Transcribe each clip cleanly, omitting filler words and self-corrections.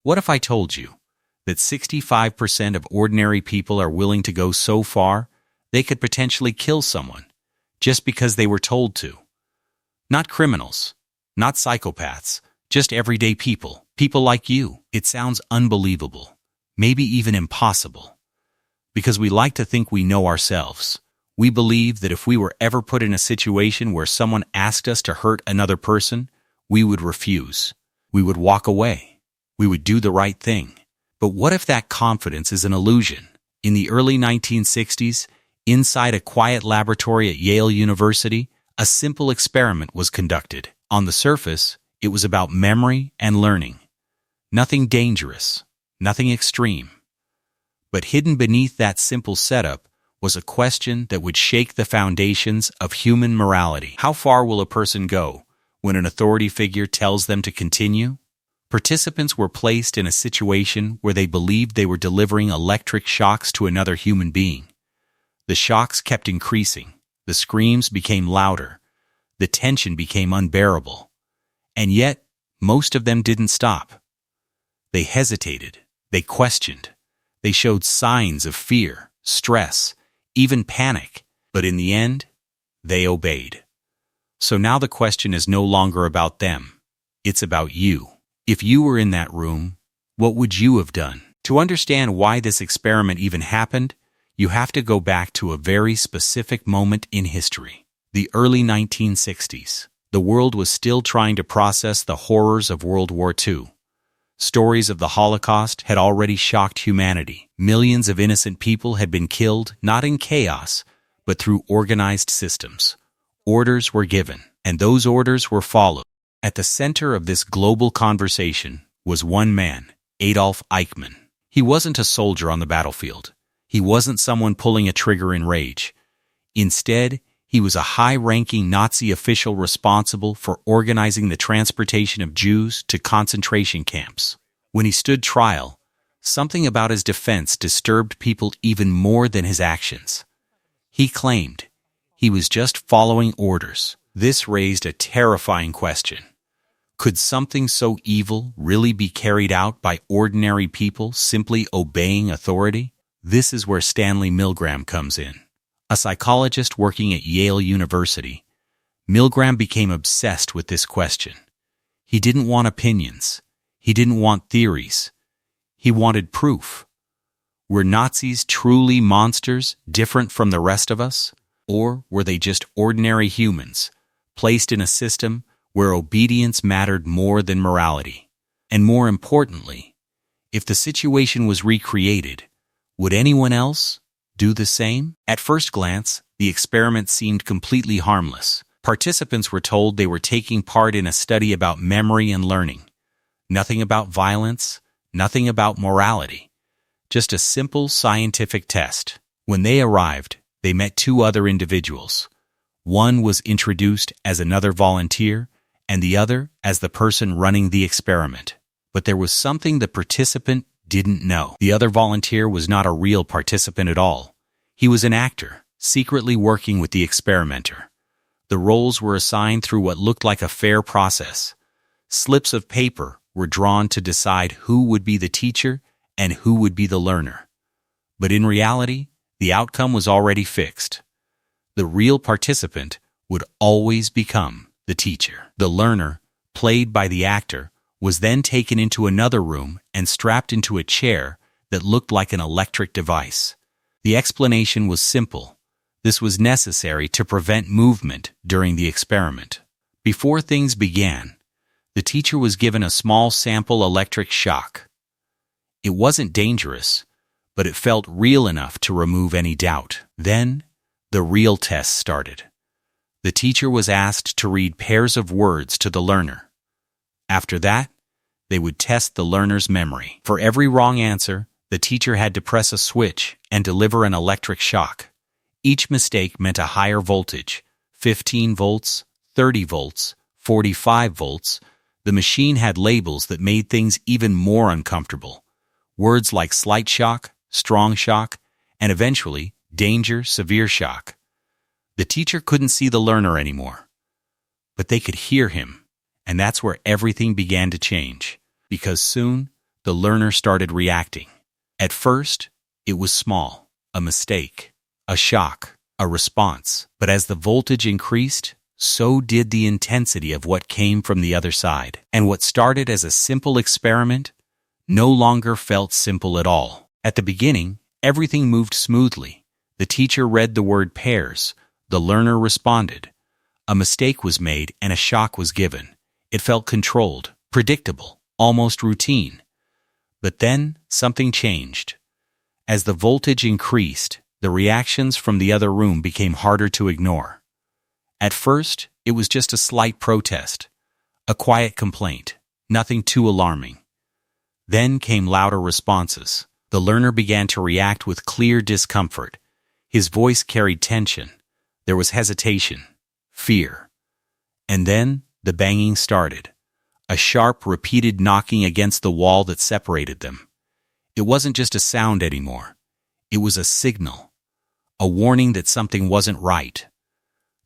What if I told you that 65% of ordinary people are willing to go so far they could potentially kill someone just because they were told to? Not criminals, not psychopaths, just everyday people, people like you. It sounds unbelievable, maybe even impossible. Because we like to think we know ourselves. We believe that if we were ever put in a situation where someone asked us to hurt another person, we would refuse. We would walk away. We would do the right thing. But what if that confidence is an illusion? In the early 1960s, inside a quiet laboratory at Yale University, a simple experiment was conducted. On the surface, it was about memory and learning. Nothing dangerous, nothing extreme. But hidden beneath that simple setup was a question that would shake the foundations of human morality. How far will a person go when an authority figure tells them to continue? Participants were placed in a situation where they believed they were delivering electric shocks to another human being. The shocks kept increasing. The screams became louder. The tension became unbearable. And yet, most of them didn't stop. They hesitated. They questioned. They showed signs of fear, stress, even panic. But in the end, they obeyed. So now the question is no longer about them. It's about you. If you were in that room, what would you have done? To understand why this experiment even happened, you have to go back to a very specific moment in history. The early 1960s. The world was still trying to process the horrors of World War II. Stories of the Holocaust had already shocked humanity. Millions of innocent people had been killed, not in chaos, but through organized systems. Orders were given, and those orders were followed. At the center of this global conversation was one man, Adolf Eichmann. He wasn't a soldier on the battlefield. He wasn't someone pulling a trigger in rage. Instead, he was a high-ranking Nazi official responsible for organizing the transportation of Jews to concentration camps. When he stood trial, something about his defense disturbed people even more than his actions. He claimed he was just following orders. This raised a terrifying question. Could something so evil really be carried out by ordinary people simply obeying authority? This is where Stanley Milgram comes in. A psychologist working at Yale University, Milgram became obsessed with this question. He didn't want opinions. He didn't want theories. He wanted proof. Were Nazis truly monsters, different from the rest of us? Or were they just ordinary humans, placed in a system where obedience mattered more than morality? And more importantly, if the situation was recreated, would anyone else do the same? At first glance, the experiment seemed completely harmless. Participants were told they were taking part in a study about memory and learning. Nothing about violence, nothing about morality. Just a simple scientific test. When they arrived, they met two other individuals. One was introduced as another volunteer, and the other as the person running the experiment. But there was something the participant didn't know. The other volunteer was not a real participant at all. He was an actor, secretly working with the experimenter. The roles were assigned through what looked like a fair process. Slips of paper were drawn to decide who would be the teacher and who would be the learner. But in reality, the outcome was already fixed. The real participant would always become the teacher. The learner, played by the actor, was then taken into another room and strapped into a chair that looked like an electric device. The explanation was simple. This was necessary to prevent movement during the experiment. Before things began, the teacher was given a small sample electric shock. It wasn't dangerous, but it felt real enough to remove any doubt. Then, the real test started. The teacher was asked to read pairs of words to the learner. After that, they would test the learner's memory. For every wrong answer, the teacher had to press a switch and deliver an electric shock. Each mistake meant a higher voltage, 15 volts, 30 volts, 45 volts. The machine had labels that made things even more uncomfortable. Words like slight shock, strong shock, and eventually, danger, severe shock. The teacher couldn't see the learner anymore, but they could hear him, and that's where everything began to change, because soon, the learner started reacting. At first, it was small, a mistake, a shock, a response. But as the voltage increased, so did the intensity of what came from the other side. And what started as a simple experiment no longer felt simple at all. At the beginning, everything moved smoothly. The teacher read the word pairs. The learner responded. A mistake was made and a shock was given. It felt controlled, predictable, almost routine. But then something changed. As the voltage increased, the reactions from the other room became harder to ignore. At first, it was just a slight protest, a quiet complaint, nothing too alarming. Then came louder responses. The learner began to react with clear discomfort. His voice carried tension. There was hesitation, fear. And then the banging started, a sharp, repeated knocking against the wall that separated them. It wasn't just a sound anymore. It was a signal, a warning that something wasn't right.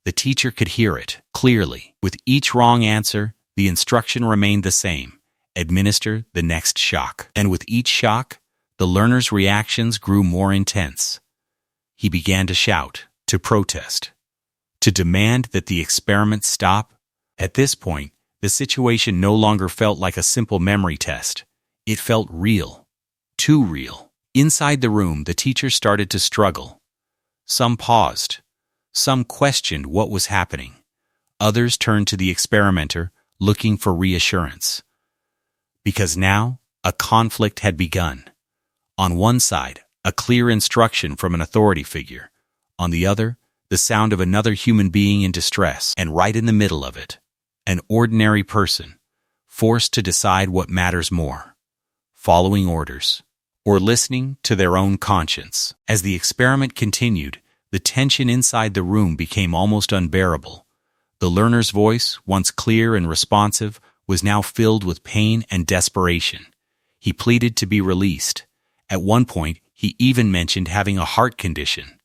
The teacher could hear it clearly. With each wrong answer, the instruction remained the same: administer the next shock. And with each shock, the learner's reactions grew more intense. He began to shout, to protest, to demand that the experiment stop. At this point, the situation no longer felt like a simple memory test. It felt real, too real. Inside the room, the teacher started to struggle. Some paused. Some questioned what was happening. Others turned to the experimenter, looking for reassurance. Because now, a conflict had begun. On one side, a clear instruction from an authority figure. On the other, the sound of another human being in distress. And right in the middle of it, an ordinary person, forced to decide what matters more: following orders, or listening to their own conscience. As the experiment continued, the tension inside the room became almost unbearable. The learner's voice, once clear and responsive, was now filled with pain and desperation. He pleaded to be released. At one point, he even mentioned having a heart condition.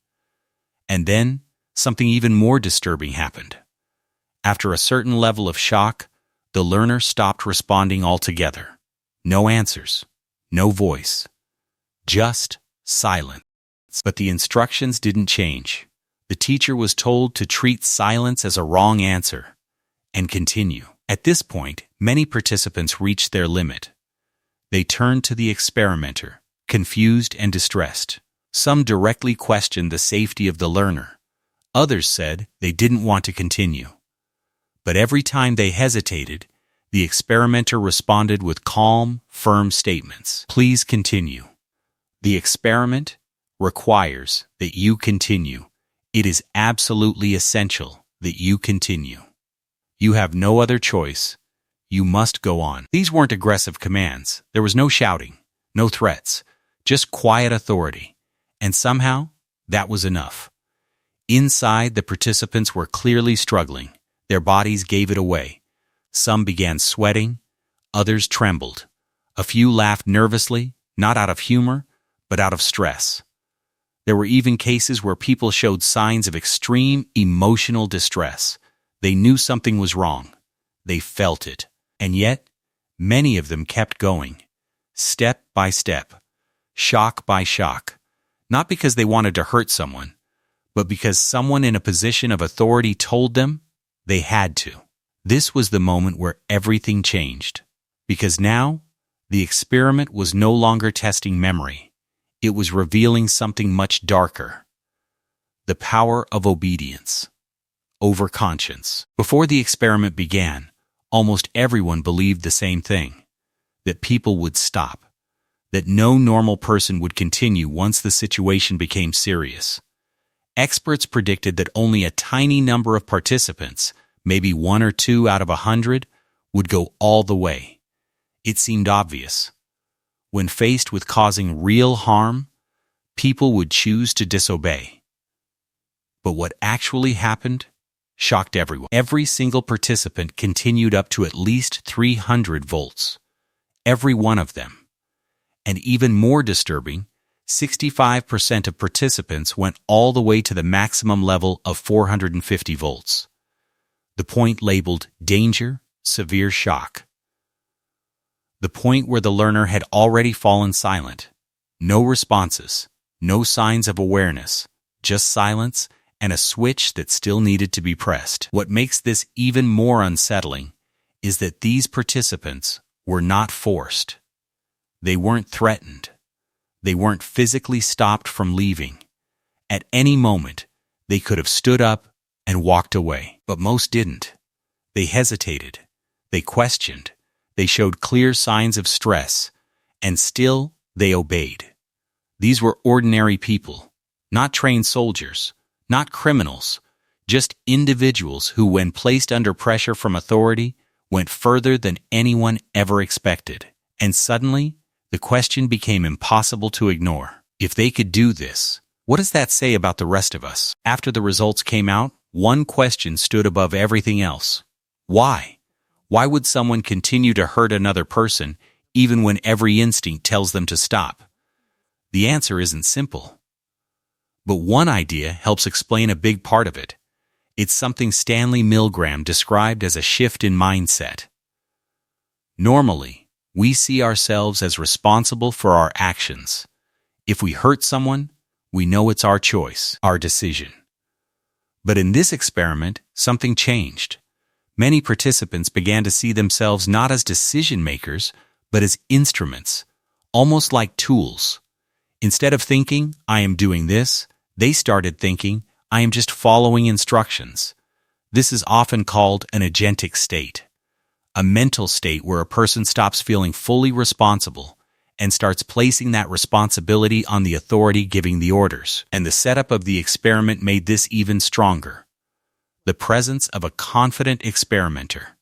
And then, something even more disturbing happened. After a certain level of shock, the learner stopped responding altogether. No answers, no voice, just silence. But the instructions didn't change. The teacher was told to treat silence as a wrong answer and continue. At this point, many participants reached their limit. They turned to the experimenter, confused and distressed. Some directly questioned the safety of the learner. Others said they didn't want to continue. But every time they hesitated, the experimenter responded with calm, firm statements. Please continue. The experiment requires that you continue. It is absolutely essential that you continue. You have no other choice. You must go on. These weren't aggressive commands. There was no shouting, no threats, just quiet authority. And somehow, that was enough. Inside, the participants were clearly struggling. Their bodies gave it away. Some began sweating. Others trembled. A few laughed nervously, not out of humor, but out of stress. There were even cases where people showed signs of extreme emotional distress. They knew something was wrong. They felt it. And yet, many of them kept going, step by step, shock by shock, not because they wanted to hurt someone, but because someone in a position of authority told them they had to. This was the moment where everything changed, because now the experiment was no longer testing memory. It was revealing something much darker: the power of obedience over conscience. Before the experiment began, almost everyone believed the same thing: that people would stop, that no normal person would continue once the situation became serious. Experts predicted that only a tiny number of participants, maybe 1 or 2 out of 100, would go all the way. It seemed obvious. When faced with causing real harm, people would choose to disobey. But what actually happened shocked everyone. Every single participant continued up to at least 300 volts. Every one of them. And even more disturbing, 65% of participants went all the way to the maximum level of 450 volts. The point labeled danger, severe shock. the point where the learner had already fallen silent. No responses, no signs of awareness, just silence and a switch that still needed to be pressed. What makes this even more unsettling is that these participants were not forced. They weren't threatened. They weren't physically stopped from leaving. At any moment, they could have stood up and walked away, but most didn't. They hesitated. They questioned. They showed clear signs of stress, and still they obeyed. These were ordinary people, not trained soldiers, not criminals, just individuals who, when placed under pressure from authority, went further than anyone ever expected. And suddenly, the question became impossible to ignore. If they could do this, what does that say about the rest of us? After the results came out, one question stood above everything else. Why? Why would someone continue to hurt another person even when every instinct tells them to stop? The answer isn't simple. But one idea helps explain a big part of it. It's something Stanley Milgram described as a shift in mindset. Normally, we see ourselves as responsible for our actions. If we hurt someone, we know it's our choice, our decision. But in this experiment, something changed. Many participants began to see themselves not as decision makers, but as instruments, almost like tools. Instead of thinking, I am doing this, they started thinking, I am just following instructions. This is often called an agentic state, a mental state where a person stops feeling fully responsible and starts placing that responsibility on the authority giving the orders. And the setup of the experiment made this even stronger. The presence of a confident experimenter,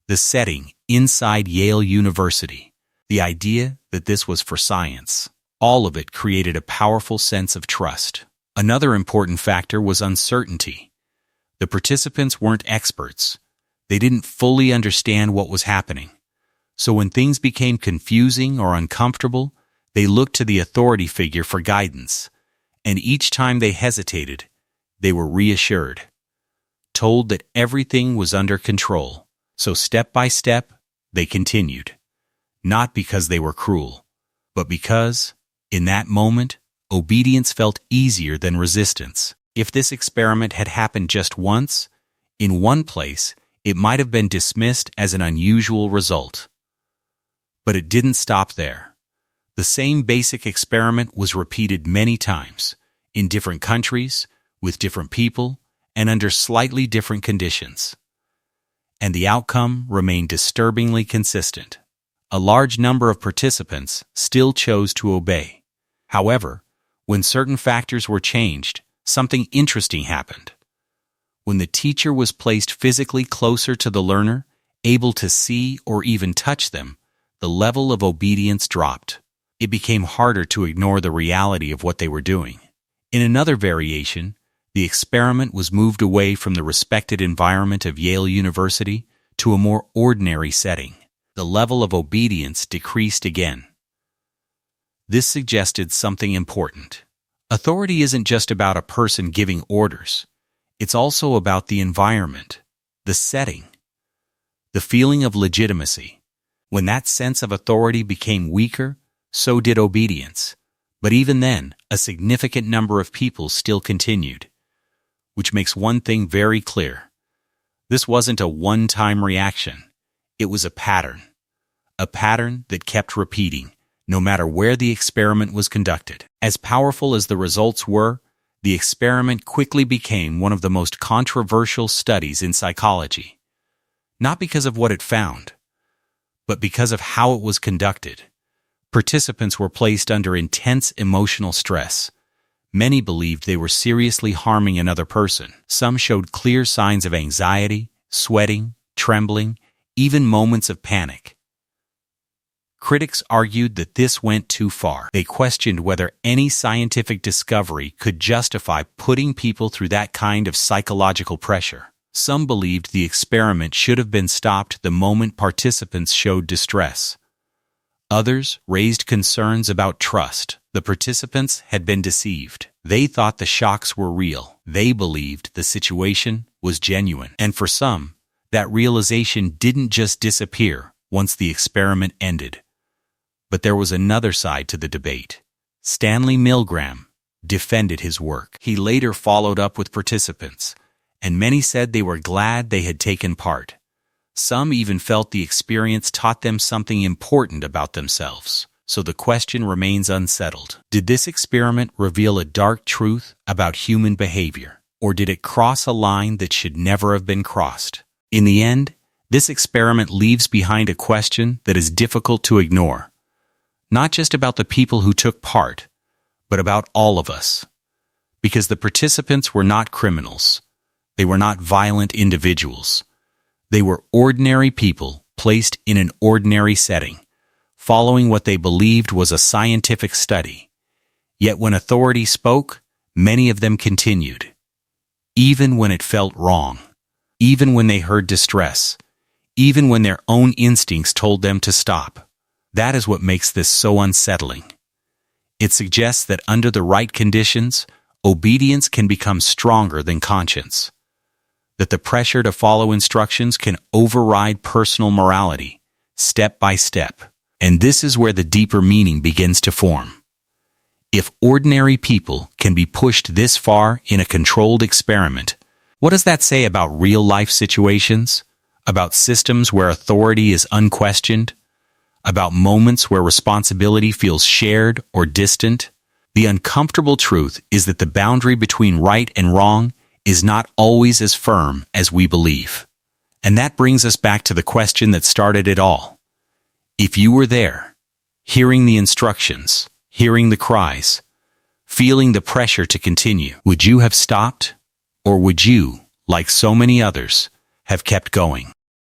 the setting inside Yale University, the idea that this was for science. All of it created a powerful sense of trust. Another important factor was uncertainty. The participants weren't experts. They didn't fully understand what was happening. So when things became confusing or uncomfortable, they looked to the authority figure for guidance. And each time they hesitated, they were reassured, told that everything was under control. So step by step, they continued. Not because they were cruel, but because, in that moment, obedience felt easier than resistance. If this experiment had happened just once, in one place, it might have been dismissed as an unusual result. But it didn't stop there. The same basic experiment was repeated many times, in different countries, with different people, and under slightly different conditions. And the outcome remained disturbingly consistent. A large number of participants still chose to obey. However, when certain factors were changed, something interesting happened. When the teacher was placed physically closer to the learner, able to see or even touch them, the level of obedience dropped. It became harder to ignore the reality of what they were doing. In another variation, the experiment was moved away from the respected environment of Yale University to a more ordinary setting. The level of obedience decreased again. This suggested something important. Authority isn't just about a person giving orders. It's also about the environment, the setting, the feeling of legitimacy. When that sense of authority became weaker, so did obedience. But even then, a significant number of people still continued, which makes one thing very clear. This wasn't a one-time reaction. It was a pattern that kept repeating, no matter where the experiment was conducted. As powerful as the results were, the experiment quickly became one of the most controversial studies in psychology. Not because of what it found, but because of how it was conducted. Participants were placed under intense emotional stress. Many believed they were seriously harming another person. Some showed clear signs of anxiety, sweating, trembling, even moments of panic. Critics argued that this went too far. They questioned whether any scientific discovery could justify putting people through that kind of psychological pressure. Some believed the experiment should have been stopped the moment participants showed distress. Others raised concerns about trust. The participants had been deceived. They thought the shocks were real. They believed the situation was genuine. And for some, that realization didn't just disappear once the experiment ended. But there was another side to the debate. Stanley Milgram defended his work. He later followed up with participants, and many said they were glad they had taken part. Some even felt the experience taught them something important about themselves. So the question remains unsettled. Did this experiment reveal a dark truth about human behavior, or did it cross a line that should never have been crossed? In the end, this experiment leaves behind a question that is difficult to ignore. Not just about the people who took part, but about all of us. Because the participants were not criminals. They were not violent individuals. They were ordinary people placed in an ordinary setting, following what they believed was a scientific study. Yet when authority spoke, many of them continued. Even when it felt wrong. Even when they heard distress. Even when their own instincts told them to stop. That is what makes this so unsettling. It suggests that under the right conditions, obedience can become stronger than conscience. That the pressure to follow instructions can override personal morality, step by step. And this is where the deeper meaning begins to form. If ordinary people can be pushed this far in a controlled experiment, what does that say about real-life situations? About systems where authority is unquestioned? About moments where responsibility feels shared or distant? The uncomfortable truth is that the boundary between right and wrong is not always as firm as we believe. And that brings us back to the question that started it all. If you were there, hearing the instructions, hearing the cries, feeling the pressure to continue, would you have stopped? Or would you, like so many others, have kept going?